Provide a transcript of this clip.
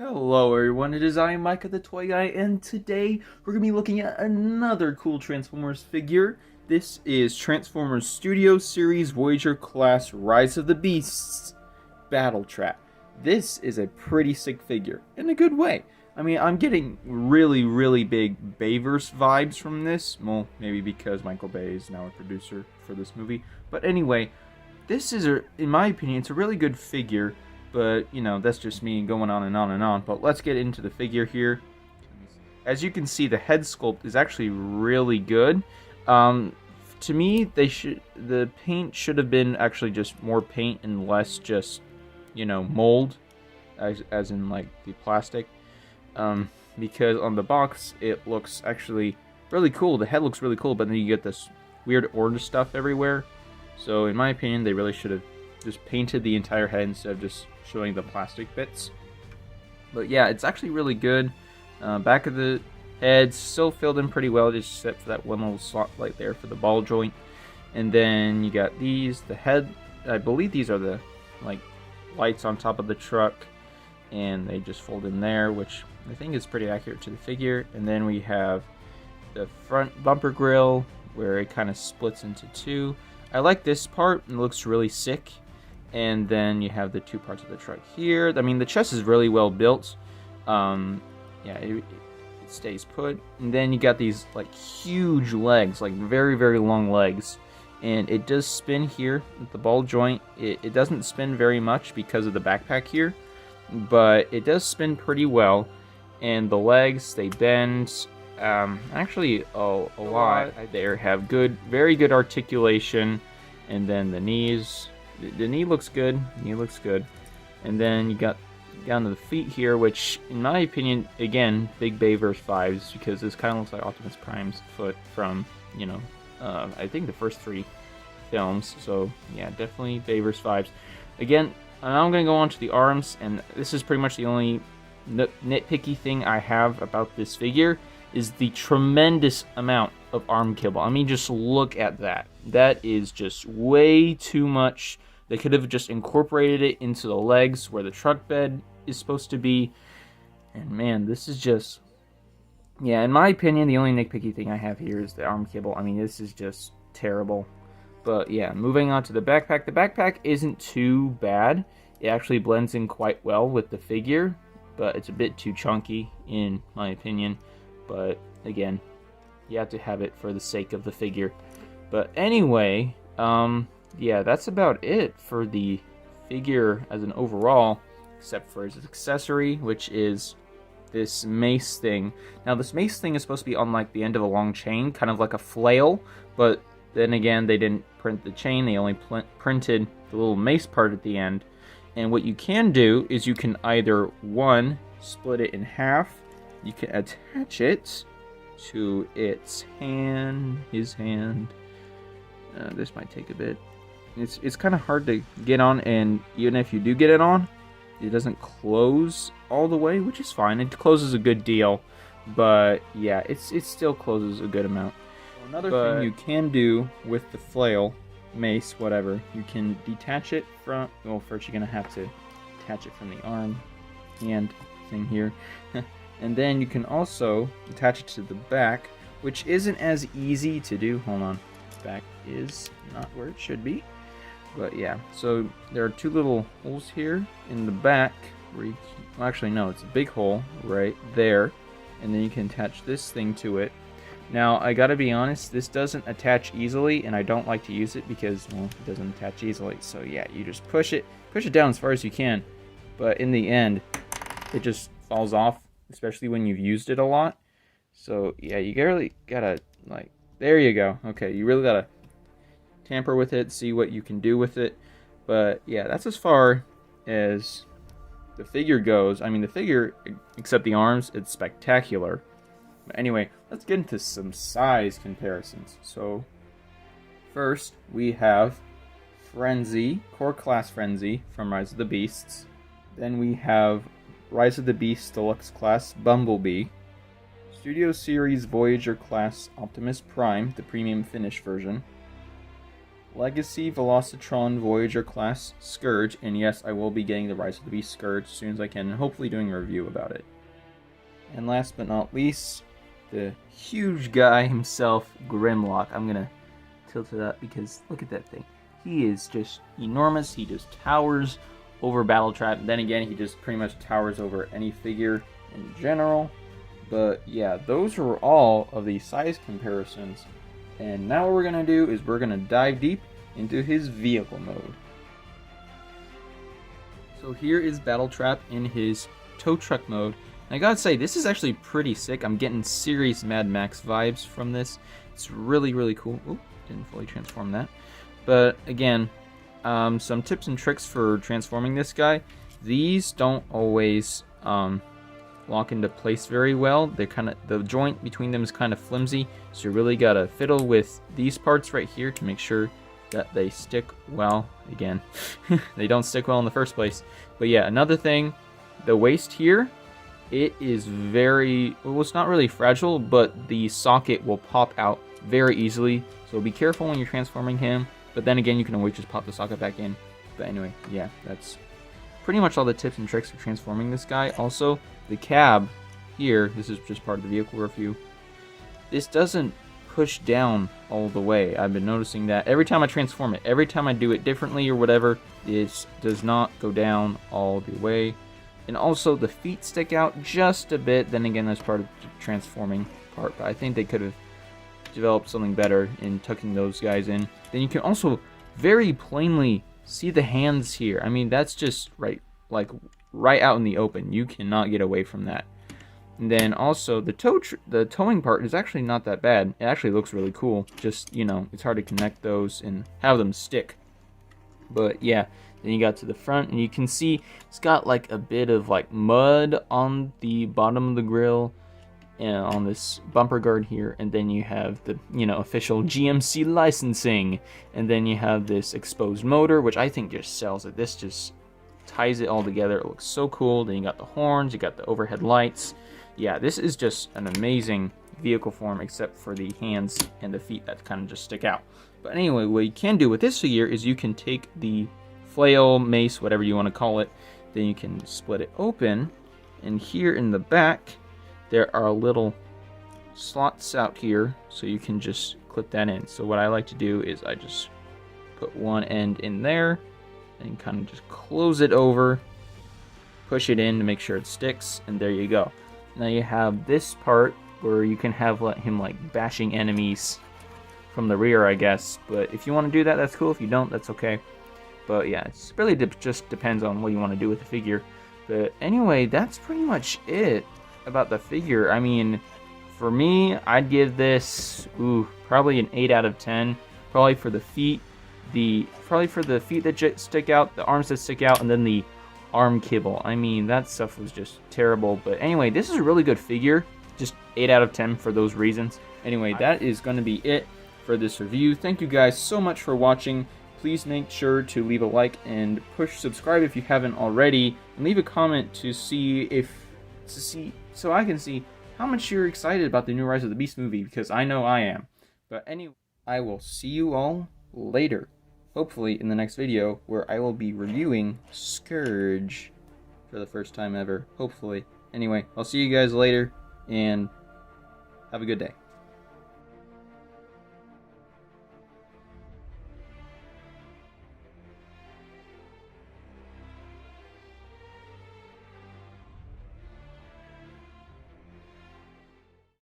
Hello everyone, it is I, Micah the Toy Guy, and today we're going to be looking at another cool Transformers figure. This is Transformers Studio Series Voyager Class Rise of the Beasts Battletrap. This is a pretty sick figure, in a good way. I mean, I'm getting really big Bayverse vibes from this. Well, maybe because Michael Bay is now a producer for this movie. But anyway, this is, in my opinion, it's a really good figure. But, you know, that's just me going on and on and on. But let's get into the figure here. As you can see, the head sculpt is actually really good. To me, the paint should have been actually just more paint and less just, you know, mold. As in, like, the plastic. Because on the box, it looks actually really cool. The head looks really cool, but then you get this weird orange stuff everywhere. So, in my opinion, they really should have just painted the entire head instead of just showing the plastic bits. But yeah, it's actually really good. Back of the head still filled in pretty well, just except for that one little slot right there for the ball joint. And then you got these, the head, I believe these are the like lights on top of the truck, and they just fold in there, which I think is pretty accurate to the figure. And then we have the front bumper grill where it kind of splits into two. I like this part, it looks really sick. And then you have the two parts of the truck here. I mean, the chest is really well built. Yeah, it stays put. And then you got these like huge legs, like very long legs. And it does spin here with the ball joint. It doesn't spin very much because of the backpack here, but it does spin pretty well. And the legs, they bend actually a lot. They have very good articulation. And then the knees. The knee looks good. And then you got down to the feet here, which, in my opinion, again, big Bayverse vibes, because this kind of looks like Optimus Prime's foot from, you know, I think the first 3 films. So, yeah, definitely Bayverse vibes. Again, now I'm going to go on to the arms, and this is pretty much the only nitpicky thing I have about this figure, is the tremendous amount of arm kibble. I mean, just look at that. That is just way too much. They could have just incorporated it into the legs where the truck bed is supposed to be. And man, this is just... yeah, in my opinion, the only nitpicky thing I have here is the arm kibble. I mean, this is just terrible. But yeah, moving on to the backpack. The backpack isn't too bad. It actually blends in quite well with the figure, but it's a bit too chunky, in my opinion. But again, you have to have it for the sake of the figure. But anyway, yeah, that's about it for the figure as an overall, except for its accessory, which is this mace thing. Now, this mace thing is supposed to be on like the end of a long chain, kind of like a flail, but then again, they didn't print the chain, they only printed the little mace part at the end. And what you can do is you can either, one, split it in half, you can attach it to its hand, his hand. This might take a bit. It's kind of hard to get on, and even if you do get it on, it doesn't close all the way, which is fine. It closes a good deal, but yeah, it still closes a good amount. Another thing you can do with the flail, mace, whatever, you can detach it from... well, first you're gonna have to attach it from the arm, hand thing here. And then you can also attach it to the back, which isn't as easy to do. Hold on. Back is not where it should be. But yeah, so there are 2 little holes here in the back. Where you can, well, actually, no, it's a big hole right there. And then you can attach this thing to it. Now, I gotta be honest, this doesn't attach easily, and I don't like to use it because, well, it doesn't attach easily. So yeah, you just push it down as far as you can. But in the end, it just falls off, especially when you've used it a lot. So yeah, you really gotta, like, there you go. Okay, you really gotta tamper with it, see what you can do with it. But yeah, that's as far as the figure goes. I mean, the figure, except the arms, it's spectacular. But anyway, let's get into some size comparisons. So first, we have Frenzy, Core Class Frenzy from Rise of the Beasts. Then we have Rise of the Beasts Deluxe Class Bumblebee, Studio Series Voyager Class Optimus Prime, the Premium Finish version, Legacy Velocitron Voyager class Scourge, and yes, I will be getting the Rise of the Beast Scourge as soon as I can, and hopefully doing a review about it. And last but not least, the huge guy himself, Grimlock. I'm gonna tilt it up because look at that thing. He is just enormous. He just towers over Battletrap. Then again, he just pretty much towers over any figure in general. But yeah, those are all of the size comparisons. And now what we're going to do is we're going to dive deep into his vehicle mode. So here is Battletrap in his tow truck mode. And I gotta say, this is actually pretty sick. I'm getting serious Mad Max vibes from this. It's really, really cool. Oop, didn't fully transform that. But again, some tips and tricks for transforming this guy. These don't always lock into place very well. They're the joint between them is kind of flimsy, so you really gotta fiddle with these parts right here to make sure that they stick well. Again, they don't stick well in the first place. But yeah, another thing, the waist here, it is very, well, it's not really fragile, but the socket will pop out very easily, so be careful when you're transforming him. But then again, you can always just pop the socket back in. But anyway, yeah, that's pretty much all the tips and tricks for transforming this guy. Also, the cab here, this is just part of the vehicle review, this doesn't push down all the way. I've been noticing that every time I transform it, every time I do it differently or whatever, it does not go down all the way. And also the feet stick out just a bit. Then again, that's part of the transforming part, but I think they could have developed something better in tucking those guys in. Then you can also very plainly see the hands here. I mean, that's just right out in the open. You cannot get away from that. And then also the towing part is actually not that bad. It actually looks really cool. Just, you know, it's hard to connect those and have them stick. But yeah, then you got to the front and you can see it's got like a bit of like mud on the bottom of the grill and on this bumper guard here, and then you have the, you know, official GMC licensing, and then you have this exposed motor, which I think just sells it. This just ties it all together. It looks so cool. Then you got the horns, you got the overhead lights. Yeah, this is just an amazing vehicle form, except for the hands and the feet that kind of just stick out. But anyway, what you can do with this figure is you can take the flail, mace, whatever you want to call it, then you can split it open, and here in the back there are little slots out here, so you can just clip that in. So what I like to do is I just put one end in there and kind of just close it over, push it in to make sure it sticks, and there you go. Now you have this part where you can have him like bashing enemies from the rear, I guess. But if you want to do that, that's cool. If you don't, that's okay. But yeah, it's really just depends on what you want to do with the figure. But anyway, that's pretty much it about the figure. I mean, for me, I'd give this probably an 8 out of 10. Probably for the feet, that stick out, the arms that stick out, and then the arm kibble. I mean, that stuff was just terrible. But anyway, this is a really good figure. Just 8 out of 10 for those reasons. Anyway, that is going to be it for this review. Thank you guys so much for watching. Please make sure to leave a like and push subscribe if you haven't already, and leave a comment so I can see how much you're excited about the new Rise of the Beast movie, because I know I am. But anyway, I will see you all later, hopefully in the next video, where I will be reviewing Scourge for the first time ever, hopefully. Anyway, I'll see you guys later, and have a good day.